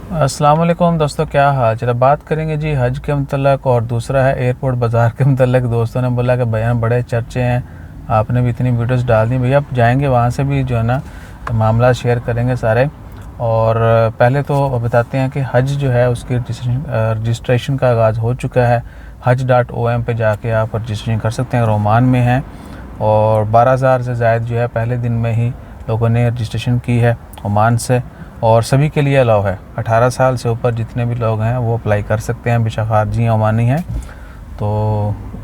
अस्सलाम वालेकुम दोस्तों, क्या हाल चल। बात करेंगे जी हज के मतलब, और दूसरा है एयरपोर्ट बाज़ार के मतलब। दोस्तों ने बोला कि बयान बड़े चर्चे हैं, आपने भी इतनी वीडियोस डाल दी भैया। अब जाएंगे वहाँ से भी जो है ना मामला शेयर करेंगे सारे। और पहले तो बताते हैं कि हज जो है उसकी रजिस्ट्रेशन का आगाज़ हो चुका है। haj.om पे जाके आप रजिस्ट्रेशन कर सकते हैं अगर ओमान में हैं। और 12,000 से ज़ायद जो है पहले दिन में ही लोगों ने रजिस्ट्रेशन की है ओमान से। और सभी के लिए अलाउ है, 18 साल से ऊपर जितने भी लोग हैं वो अप्लाई कर सकते हैं, बेशक खारजी या ओमानी हैं। तो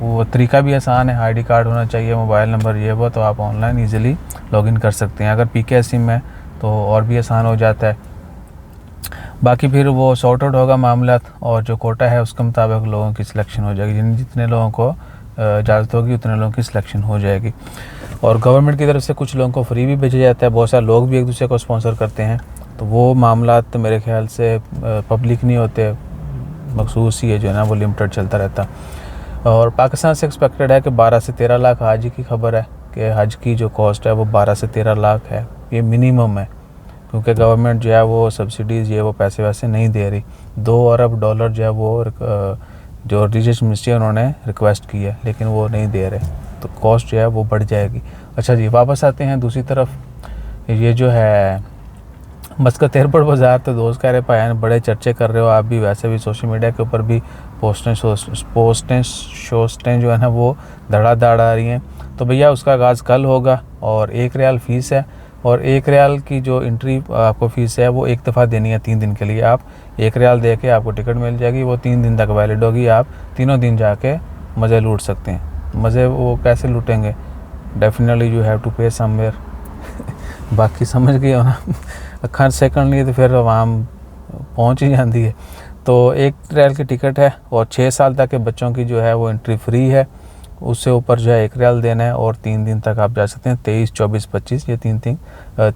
वो तरीका भी आसान है, आईडी कार्ड होना चाहिए, मोबाइल नंबर ये वो, तो आप ऑनलाइन इजीली लॉगिन कर सकते हैं। अगर पीके सिम है तो और भी आसान हो जाता है। बाकी फिर वो सॉर्ट आउट होगा मामला, और जो कोटा है उसके मुताबिक लोगों की सिलेक्शन हो जाएगी। जितने लोगों को इजाज़त होगी उतने लोगों की सिलेक्शन हो जाएगी। और गवर्नमेंट की तरफ से कुछ लोगों को फ्री भी भेजा जाता है। बहुत सारे लोग भी एक दूसरे को स्पॉन्सर करते हैं, तो वो मामला तो मेरे ख्याल से पब्लिक नहीं होते, मखसूस ही है जो है ना, वो लिमिटेड चलता रहता। और पाकिस्तान से एक्सपेक्टेड है कि 12 से 13 लाख हज की खबर है कि हज की जो कॉस्ट है वो 12 से 13 लाख है, ये मिनिमम है। क्योंकि गवर्नमेंट जो है वो सब्सिडीज़ ये वो पैसे वैसे नहीं दे रही। $2 अरब जो है वो जो रिलीजियस मिनिस्ट्री उन्होंने रिक्वेस्ट की है, लेकिन वो नहीं दे रहे, तो कॉस्ट जो है वो बढ़ जाएगी। अच्छा जी, वापस आते हैं दूसरी तरफ। ये जो है मस्कत एयरपोर्ट बाज़ार, तो दोस्त कह रहे भाई बड़े चर्चे कर रहे हो आप भी, वैसे भी सोशल मीडिया के ऊपर भी पोस्टें जो है ना वो धड़ाधड़ आ रही हैं। तो भैया उसका आगाज़ कल होगा और 1 रियाल फ़ीस है। और 1 रियाल की जो एंट्री आपको फ़ीस है वो एक दफ़ा देनी है 3 दिन के लिए। आप 1 रियाल दे के आपको टिकट मिल जाएगी, वो 3 दिन तक वैलिड होगी। आप तीनों दिन जाके मज़े लूट सकते हैं। मज़े वो कैसे लूटेंगे, डेफिनेटली यू हैव टू पे समवेयर। बाकी समझ गए हो ना। अखर सेकंड लिए तो फिर वहाँ पहुँच ही जाती है। तो 1 रियाल की टिकट है और 6 साल तक के बच्चों की जो है वो एंट्री फ्री है। उससे ऊपर जो है 1 रियाल देना है और 3 दिन तक आप जा सकते हैं। 23, 24, 25 ये 3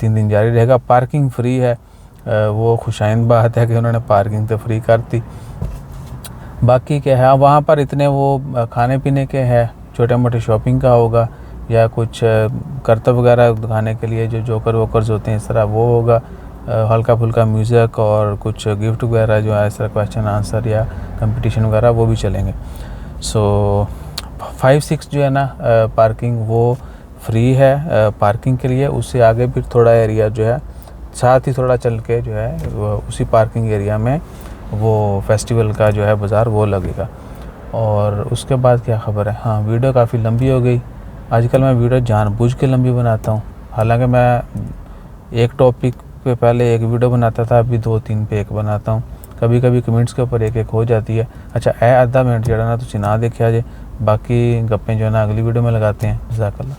दिन जारी रहेगा। पार्किंग फ्री है, वो खुशाइंद बात है कि उन्होंने पार्किंग तो फ्री कर दी। बाकी क्या है वहाँ पर, इतने वो खाने पीने के हैं, छोटे मोटे शॉपिंग का होगा या कुछ करतब वगैरह दिखाने के लिए जो जोकर वोकर्स होते हैं इस तरह वो होगा। हल्का फुल्का म्यूज़िक और कुछ गिफ्ट वगैरह जो है इस तरह क्वेश्चन आंसर या कंपटीशन वगैरह वो भी चलेंगे। सो 5-6 जो है ना पार्किंग वो फ्री है पार्किंग के लिए। उससे आगे भी थोड़ा एरिया जो है साथ ही थोड़ा चल के जो है उसी पार्किंग एरिया में वो फेस्टिवल का जो है बाज़ार वो लगेगा। और उसके बाद क्या ख़बर है, हाँ वीडियो काफ़ी लंबी हो गई। आजकल मैं वीडियो जानबूझ के लंबी बनाता हूँ, हालांकि मैं एक टॉपिक पे पहले एक वीडियो बनाता था, अभी 2-3 पे एक बनाता हूँ। कभी कभी कमेंट्स के ऊपर एक हो जाती है। अच्छा आधा मिनट जड़ा ना तुम ना देखा जे, बाकी गप्पें जो है ना अगली वीडियो में लगाते हैं। जज़ाकल्लाह।